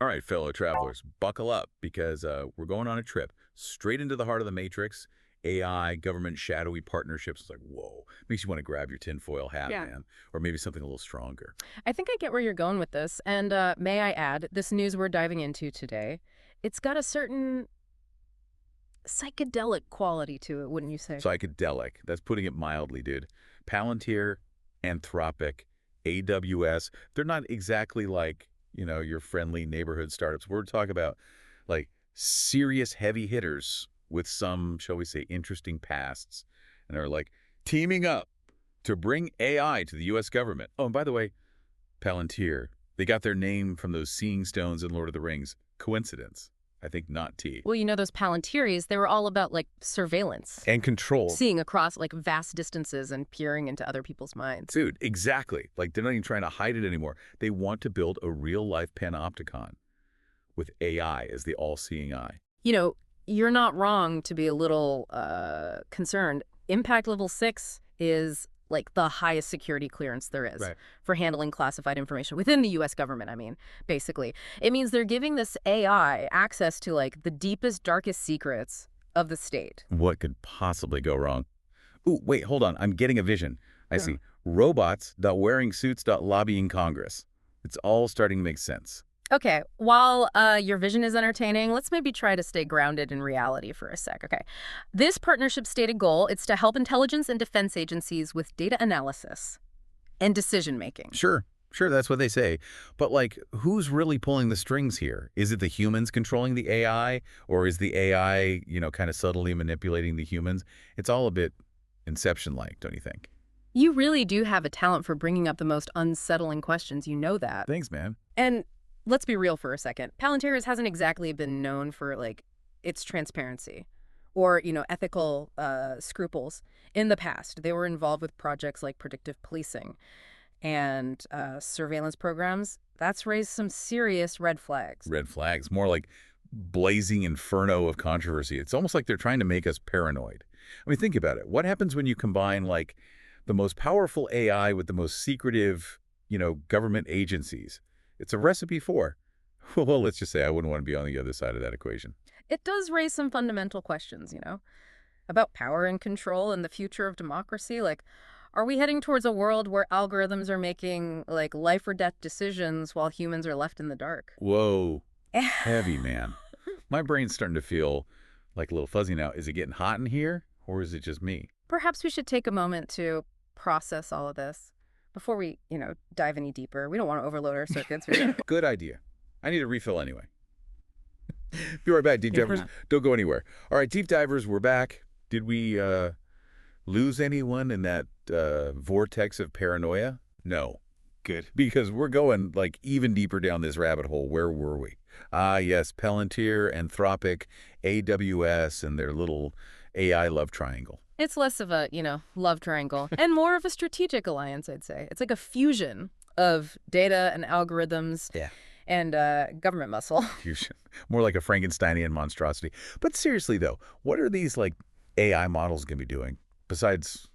All right, fellow travelers, buckle up because we're going on a trip straight into the heart of the matrix. AI, government, shadowy partnerships. It's like, whoa. Makes you want to grab your tinfoil hat, Yeah. man. Or maybe something a little stronger. I think I get where you're going with this. And may I add, this news we're diving into today, it's got a certain psychedelic quality to it, wouldn't you say? Psychedelic. That's putting it mildly, dude. Palantir, Anthropic, AWS. They're not exactly like, your friendly neighborhood startups. We're talking about like serious heavy hitters with some, shall we say, interesting pasts. And they're like teaming up to bring AI to the U.S. government. Oh, and by the way, Palantir, they got their name from those seeing stones in Lord of the Rings. Coincidence? I think not T. Well, those Palantiries, they were all about like surveillance, And control. seeing across like vast distances and peering into other people's minds. Dude, exactly. Like, they're not even trying to hide it anymore. They want to build a real-life panopticon with AI as the all-seeing eye. You're not wrong to be a little concerned. Impact level 6 is like the highest security clearance there is Right. for handling classified information within the U.S. government, basically. It means they're giving this AI access to like the deepest, darkest secrets of the state. What could possibly go wrong? Ooh, wait, hold on. I'm getting a vision. I Yeah. see. Robots.wearing suits.lobbying Congress. It's all starting to make sense. Okay, while your vision is entertaining, let's maybe try to stay grounded in reality for a sec, okay? This partnership's stated goal is to help intelligence and defense agencies with data analysis and decision-making. Sure, that's what they say. But, like, who's really pulling the strings here? Is it the humans controlling the AI? Or is the AI, kind of subtly manipulating the humans? It's all a bit Inception-like, don't you think? You really do have a talent for bringing up the most unsettling questions, you know that. Thanks, man. And let's be real for a second. Palantir hasn't exactly been known for, like, its transparency or, ethical scruples in the past. They were involved with projects like predictive policing and surveillance programs. That's raised some serious red flags. Red flags. More like blazing inferno of controversy. It's almost like they're trying to make us paranoid. I mean, think about it. What happens when you combine, like, the most powerful AI with the most secretive, government agencies? It's a recipe for, well, let's just say I wouldn't want to be on the other side of that equation. It does raise some fundamental questions, about power and control and the future of democracy. Like, are we heading towards a world where algorithms are making, like, life or death decisions while humans are left in the dark? Whoa. Heavy, man. My brain's starting to feel like a little fuzzy now. Is it getting hot in here, or is it just me? Perhaps we should take a moment to process all of this before we, dive any deeper. We don't want to overload our circuits. Good idea. I need a refill anyway. Be right back, deep divers. Don't go anywhere. All right, deep divers, we're back. Did we lose anyone in that vortex of paranoia? No. Good. Because we're going like even deeper down this rabbit hole. Where were we? Ah, yes, Palantir, Anthropic, AWS, and their little AI love triangle. It's less of a, love triangle and more of a strategic alliance, I'd say. It's like a fusion of data and algorithms. Yeah. And government muscle. Fusion. More like a Frankensteinian monstrosity. But seriously, though, what are these, like, AI models going to be doing besides,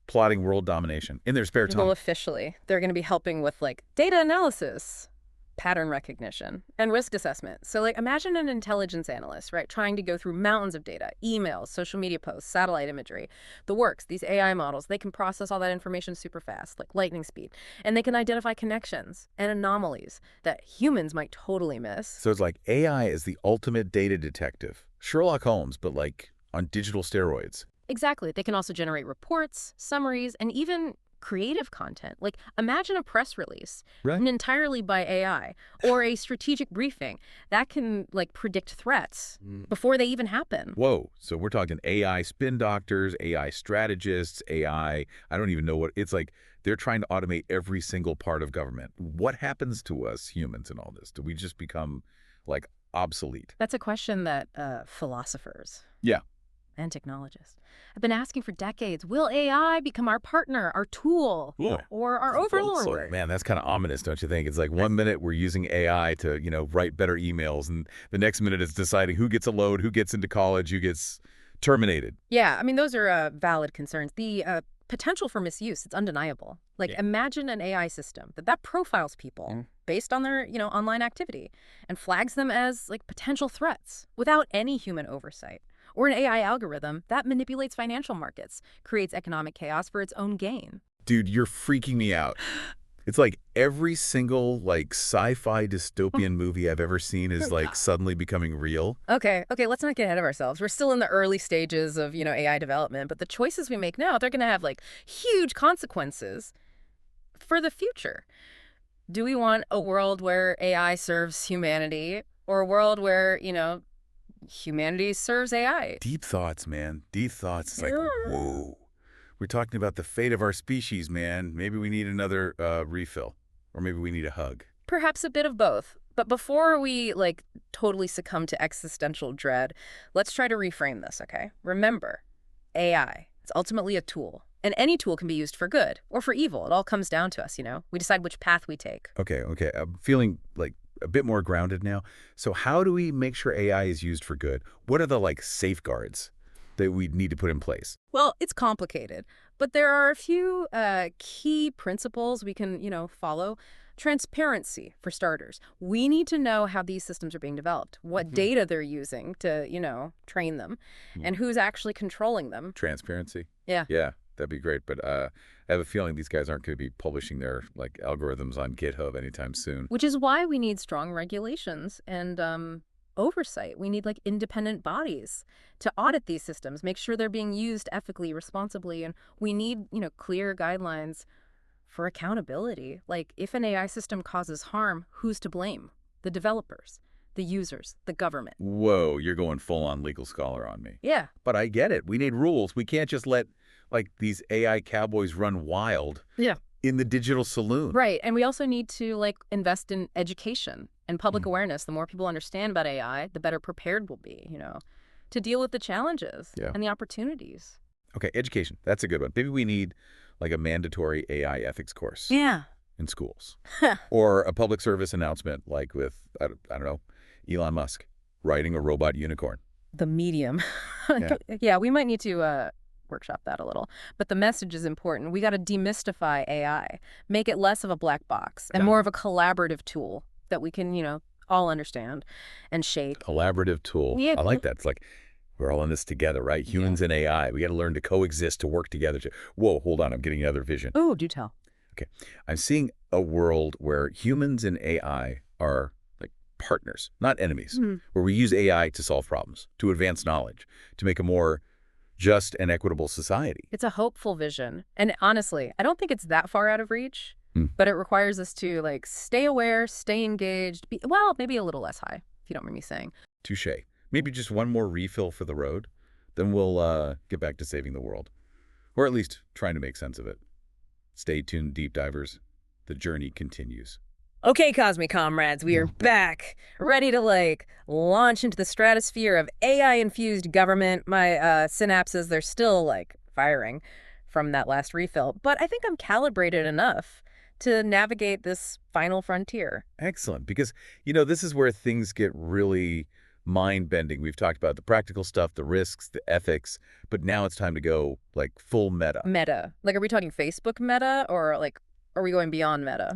plotting world domination in their spare time? Well, officially, they're going to be helping with, like, data analysis, pattern recognition, and risk assessment. So, like, imagine an intelligence analyst, right, trying to go through mountains of data, emails, social media posts, satellite imagery, the works. These AI models, they can process all that information super fast, like lightning speed, and they can identify connections and anomalies that humans might totally miss. So it's like AI is the ultimate data detective. Sherlock Holmes, but, like, on digital steroids. Exactly. They can also generate reports, summaries, and even creative content. Like, imagine a press release written entirely by AI or a strategic briefing that can, like, predict threats before they even happen. Whoa. So we're talking AI spin doctors, AI strategists, AI, I don't even know what, it's like they're trying to automate every single part of government. What happens to us humans in all this? Do we just become, like, obsolete? That's a question that philosophers Yeah. and technologists have been asking for decades. Will AI become our partner, our tool, or our overlord? Man, that's kind of ominous, don't you think? It's like one minute we're using AI to, write better emails, and the next minute it's deciding who gets a load, who gets into college, who gets terminated. Yeah, those are valid concerns. The potential for misuse. It's undeniable. Like, Yeah. imagine an AI system that profiles people based on their, online activity and flags them as, like, potential threats without any human oversight. Or an AI algorithm that manipulates financial markets, creates economic chaos for its own gain. Dude, you're freaking me out. It's like every single like sci-fi dystopian movie I've ever seen is like suddenly becoming real. Okay, let's not get ahead of ourselves. We're still in the early stages of, AI development, but the choices we make now, they're going to have like huge consequences for the future. Do we want a world where AI serves humanity or a world where, humanity serves AI? Deep thoughts, man. Deep thoughts. It's like, whoa. We're talking about the fate of our species, man. Maybe we need another refill. Or maybe we need a hug. Perhaps a bit of both. But before we, like, totally succumb to existential dread, let's try to reframe this, okay? Remember, AI, it's ultimately a tool. And any tool can be used for good or for evil. It all comes down to us, We decide which path we take. Okay. I'm feeling like a bit more grounded now. So how do we make sure AI is used for good? What are the, like, safeguards that we need to put in place? Well, it's complicated, but there are a few key principles we can, follow. Transparency, for starters. We need to know how these systems are being developed, what data they're using to, train them, and who's actually controlling them. Transparency? Yeah. Yeah, that'd be great. But I have a feeling these guys aren't going to be publishing their like algorithms on GitHub anytime soon. Which is why we need strong regulations and oversight. We need like independent bodies to audit these systems, make sure they're being used ethically, responsibly, and we need, clear guidelines for accountability. Like, if an AI system causes harm, who's to blame? The developers, the users, the government. Whoa, you're going full-on legal scholar on me. Yeah. But I get it. We need rules. We can't just let like these AI cowboys run wild. Yeah. In the digital saloon. Right. And we also need to like invest in education and public awareness. The more people understand about AI, the better prepared we'll be, to deal with the challenges and the opportunities. Okay, education. That's a good one. Maybe we need like a mandatory AI ethics course. Yeah. In schools. Or a public service announcement like with, I don't know, Elon Musk riding a robot unicorn. The medium. Yeah, we might need to workshop that a little. But the message is important. We got to demystify AI, make it less of a black box and more of a collaborative tool that we can, all understand and shape. Collaborative tool. Yeah. I like that. It's like we're all in this together, right? Humans and AI. We got to learn to coexist, to work together. Whoa, hold on. I'm getting another vision. Oh, do tell. Okay. I'm seeing a world where humans and AI are like partners, not enemies, where we use AI to solve problems, to advance knowledge, to make a more just and equitable society. It's a hopeful vision. And honestly, I don't think it's that far out of reach, but it requires us to like stay aware, stay engaged, maybe a little less high, if you don't mind me saying. Touché. Maybe just one more refill for the road, then we'll get back to saving the world. Or at least trying to make sense of it. Stay tuned, deep divers. The journey continues. Okay, Cosmic Comrades, we are back, ready to like launch into the stratosphere of AI-infused government. My synapses, they're still like firing from that last refill, but I think I'm calibrated enough to navigate this final frontier. Excellent, because, this is where things get really mind-bending. We've talked about the practical stuff, the risks, the ethics, but now it's time to go like full meta. Meta. Like, are we talking Facebook meta or like, are we going beyond meta?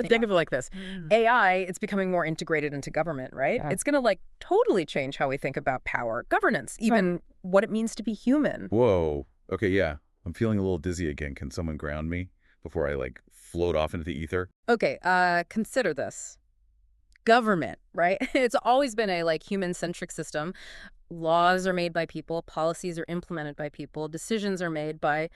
Think of it like this. AI, it's becoming more integrated into government, right? Yeah. It's going to like totally change how we think about power, governance, even what it means to be human. Whoa. Okay, yeah. I'm feeling a little dizzy again. Can someone ground me before I like float off into the ether? Okay, consider this. Government, right? It's always been a like human-centric system. Laws are made by people, policies are implemented by people, decisions are made by,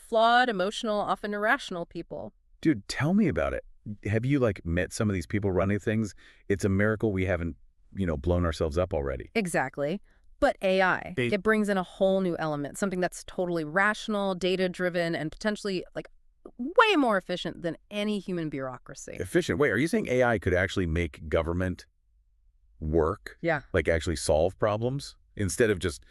flawed, emotional, often irrational people. Dude, tell me about it. Have you like met some of these people running things? It's a miracle we haven't, blown ourselves up already. Exactly. But AI, it brings in a whole new element, something that's totally rational, data-driven, and potentially like way more efficient than any human bureaucracy. Efficient? Wait, are you saying AI could actually make government work? Yeah. Like actually solve problems instead of just,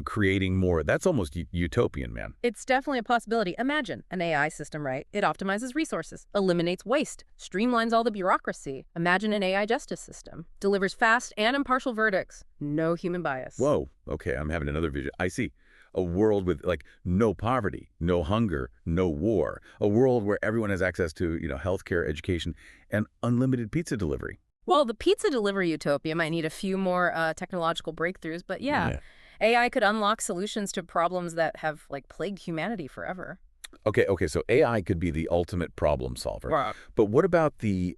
creating more? That's almost utopian, man. It's definitely a possibility. Imagine an AI system, right? It optimizes resources, eliminates waste, streamlines all the bureaucracy. Imagine an AI justice system, delivers fast and impartial verdicts, no human bias. Whoa. Okay, I'm having another vision. I see. A world with like no poverty, no hunger, no war. A world where everyone has access to, healthcare, education, and unlimited pizza delivery. Well, the pizza delivery utopia might need a few more technological breakthroughs, but yeah, Yeah. AI could unlock solutions to problems that have like plagued humanity forever. Okay, so AI could be the ultimate problem solver. Right. But what about the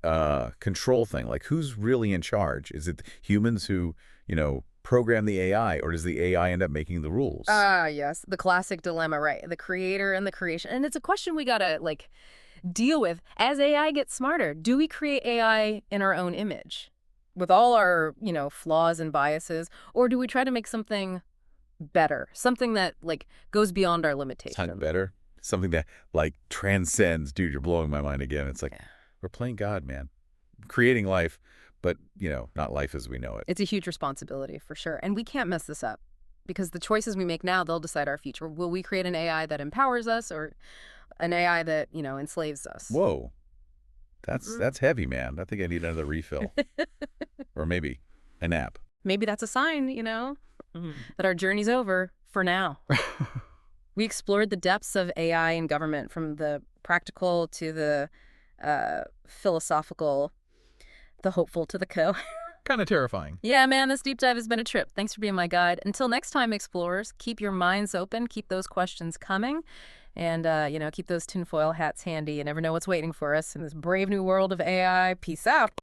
control thing? Like, who's really in charge? Is it humans who, program the AI, or does the AI end up making the rules? Ah, yes, the classic dilemma, right? The creator and the creation. And it's a question we gotta like deal with. As AI gets smarter, do we create AI in our own image with all our, flaws and biases, or do we try to make something better, something that like goes beyond our Something limitations? better? Something that, like, transcends. Dude, you're blowing my mind again. It's like, Yeah. we're playing God, man. Creating life, but, not life as we know it. It's a huge responsibility for sure. And we can't mess this up because the choices we make now, they'll decide our future. Will we create an AI that empowers us or an AI that, enslaves us? Whoa. That's Mm. that's heavy, man. I think I need another refill. Or maybe a nap. Maybe that's a sign, that our journey's over for now. We explored the depths of AI in government, from the practical to the philosophical, the hopeful to the co. Kind of terrifying. Yeah, man, this deep dive has been a trip. Thanks for being my guide. Until next time, explorers, keep your minds open, keep those questions coming, and, keep those tinfoil hats handy. You never know what's waiting for us in this brave new world of AI. Peace out.